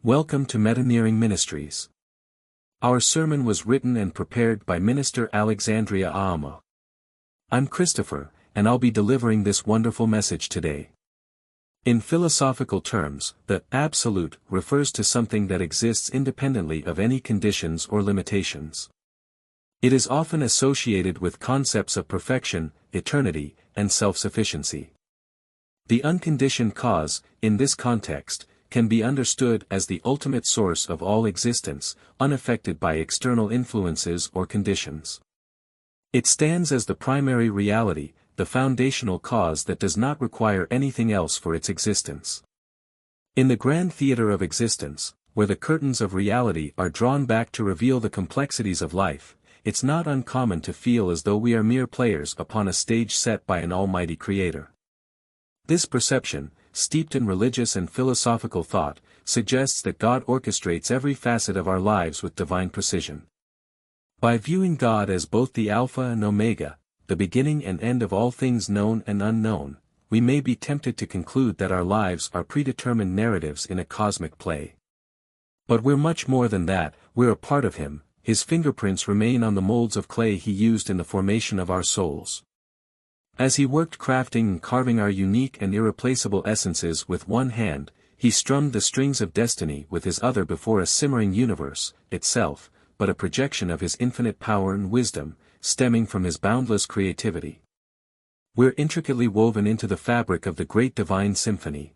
Welcome to Metanoeering Ministries. Our sermon was written and prepared by Minister Alexandria Aama. I'm Christopher, and I'll be delivering this wonderful message today. In philosophical terms, the absolute refers to something that exists independently of any conditions or limitations. It is often associated with concepts of perfection, eternity, and self-sufficiency. The unconditioned cause, in this context, can be understood as the ultimate source of all existence, unaffected by external influences or conditions. It stands as the primary reality, the foundational cause that does not require anything else for its existence. In the grand theater of existence, where the curtains of reality are drawn back to reveal the complexities of life, it's not uncommon to feel as though we are mere players upon a stage set by an almighty creator. This perception, steeped in religious and philosophical thought, suggests that God orchestrates every facet of our lives with divine precision. By viewing God as both the Alpha and Omega, the beginning and end of all things known and unknown, we may be tempted to conclude that our lives are predetermined narratives in a cosmic play. But we're much more than that. We're a part of Him. His fingerprints remain on the molds of clay He used in the formation of our souls. As He worked crafting and carving our unique and irreplaceable essences with one hand, He strummed the strings of destiny with His other before a simmering universe, itself, but a projection of His infinite power and wisdom, stemming from His boundless creativity. We're intricately woven into the fabric of the great divine symphony.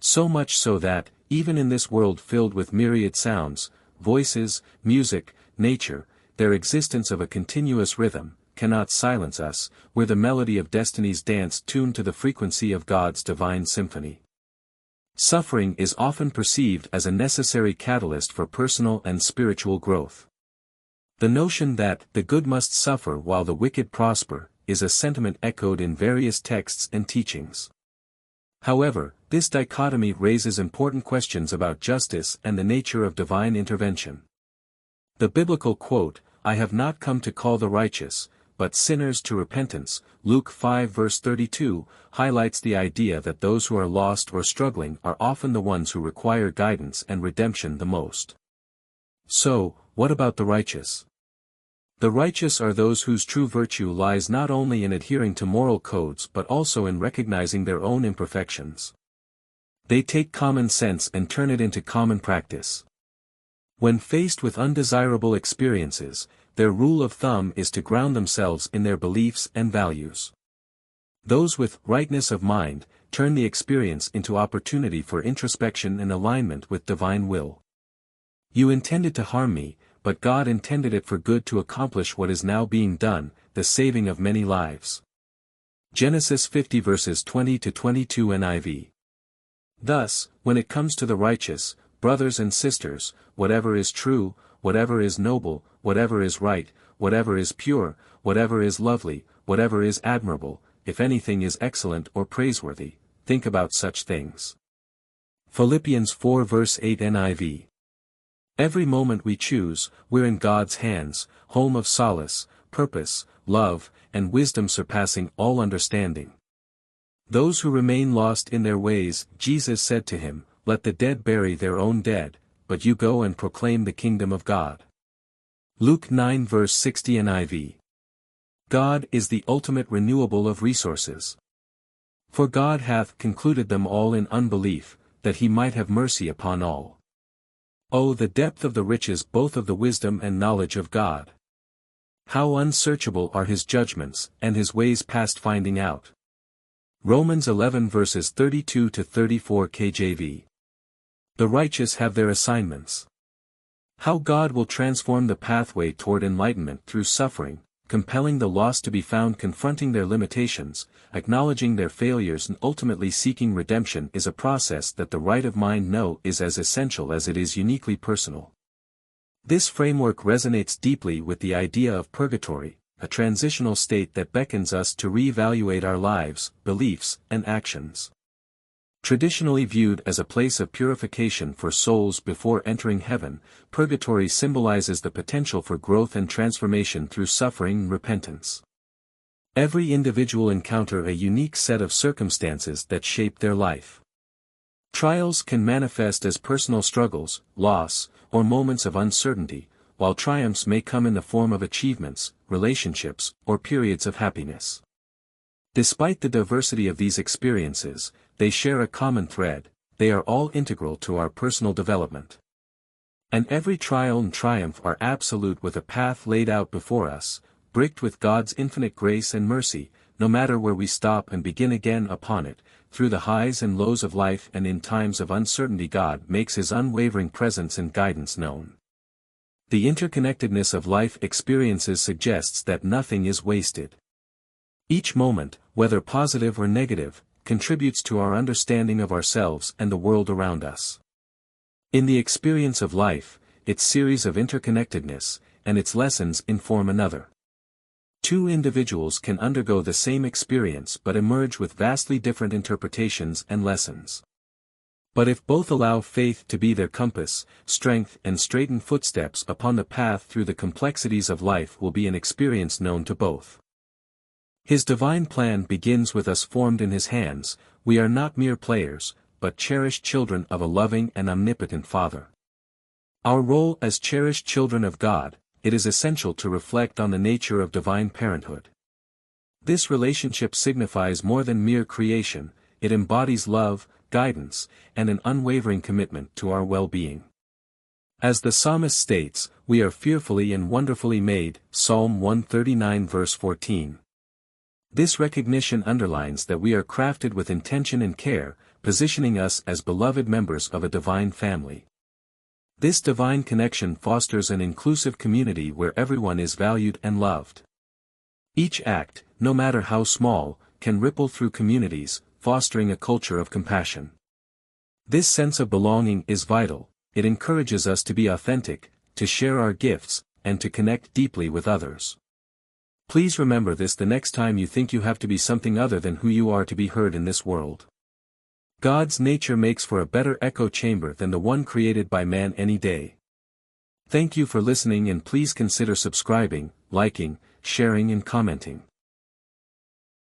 So much so that, even in this world filled with myriad sounds, voices, music, nature, their existence of a continuous rhythm, cannot silence us. We're the melody of destiny's dance tuned to the frequency of God's divine symphony. Suffering is often perceived as a necessary catalyst for personal and spiritual growth. The notion that the good must suffer while the wicked prosper is a sentiment echoed in various texts and teachings. However, this dichotomy raises important questions about justice and the nature of divine intervention. The biblical quote, "I have not come to call the righteous, but sinners to repentance," Luke 5 verse 32, highlights the idea that those who are lost or struggling are often the ones who require guidance and redemption the most. So, what about the righteous? The righteous are those whose true virtue lies not only in adhering to moral codes but also in recognizing their own imperfections. They take common sense and turn it into common practice. When faced with undesirable experiences, their rule of thumb is to ground themselves in their beliefs and values. Those with rightness of mind turn the experience into opportunity for introspection and alignment with divine will. You intended to harm me, but God intended it for good to accomplish what is now being done, the saving of many lives. Genesis 50 verses 20-22 NIV. Thus, when it comes to the righteous, brothers and sisters, whatever is true, whatever is noble, whatever is right, whatever is pure, whatever is lovely, whatever is admirable, if anything is excellent or praiseworthy, think about such things. Philippians 4 verse 8 NIV. Every moment we choose, we're in God's hands, home of solace, purpose, love, and wisdom surpassing all understanding. Those who remain lost in their ways, Jesus said to him, "Let the dead bury their own dead, but you go and proclaim the kingdom of God." Luke 9 verse 60 NIV. God is the ultimate renewable of resources. For God hath concluded them all in unbelief, that He might have mercy upon all. Oh, the depth of the riches both of the wisdom and knowledge of God! How unsearchable are His judgments, and His ways past finding out. Romans 11 verses 32-34 KJV. The righteous have their assignments. How God will transform the pathway toward enlightenment through suffering, compelling the lost to be found confronting their limitations, acknowledging their failures and ultimately seeking redemption is a process that the right of mind know is as essential as it is uniquely personal. This framework resonates deeply with the idea of purgatory, a transitional state that beckons us to reevaluate our lives, beliefs, and actions. Traditionally viewed as a place of purification for souls before entering heaven, purgatory symbolizes the potential for growth and transformation through suffering and repentance. Every individual encounter a unique set of circumstances that shape their life. Trials can manifest as personal struggles, loss, or moments of uncertainty, while triumphs may come in the form of achievements, relationships, or periods of happiness. Despite the diversity of these experiences, they share a common thread: they are all integral to our personal development. And every trial and triumph are absolute, with a path laid out before us, bricked with God's infinite grace and mercy, no matter where we stop and begin again upon it. Through the highs and lows of life and in times of uncertainty, God makes His unwavering presence and guidance known. The interconnectedness of life experiences suggests that nothing is wasted. Each moment, whether positive or negative, contributes to our understanding of ourselves and the world around us. In the experience of life, its series of interconnectedness, and its lessons inform another. Two individuals can undergo the same experience but emerge with vastly different interpretations and lessons. But if both allow faith to be their compass, strength and straighten footsteps upon the path through the complexities of life will be an experience known to both. His divine plan begins with us formed in His hands. We are not mere players, but cherished children of a loving and omnipotent Father. Our role as cherished children of God: it is essential to reflect on the nature of divine parenthood. This relationship signifies more than mere creation; it embodies love, guidance, and an unwavering commitment to our well-being. As the psalmist states, "We are fearfully and wonderfully made," Psalm 139 verse 14. This recognition underlines that we are crafted with intention and care, positioning us as beloved members of a divine family. This divine connection fosters an inclusive community where everyone is valued and loved. Each act, no matter how small, can ripple through communities, fostering a culture of compassion. This sense of belonging is vital. It encourages us to be authentic, to share our gifts, and to connect deeply with others. Please remember this the next time you think you have to be something other than who you are to be heard in this world. God's nature makes for a better echo chamber than the one created by man any day. Thank you for listening, and please consider subscribing, liking, sharing and commenting.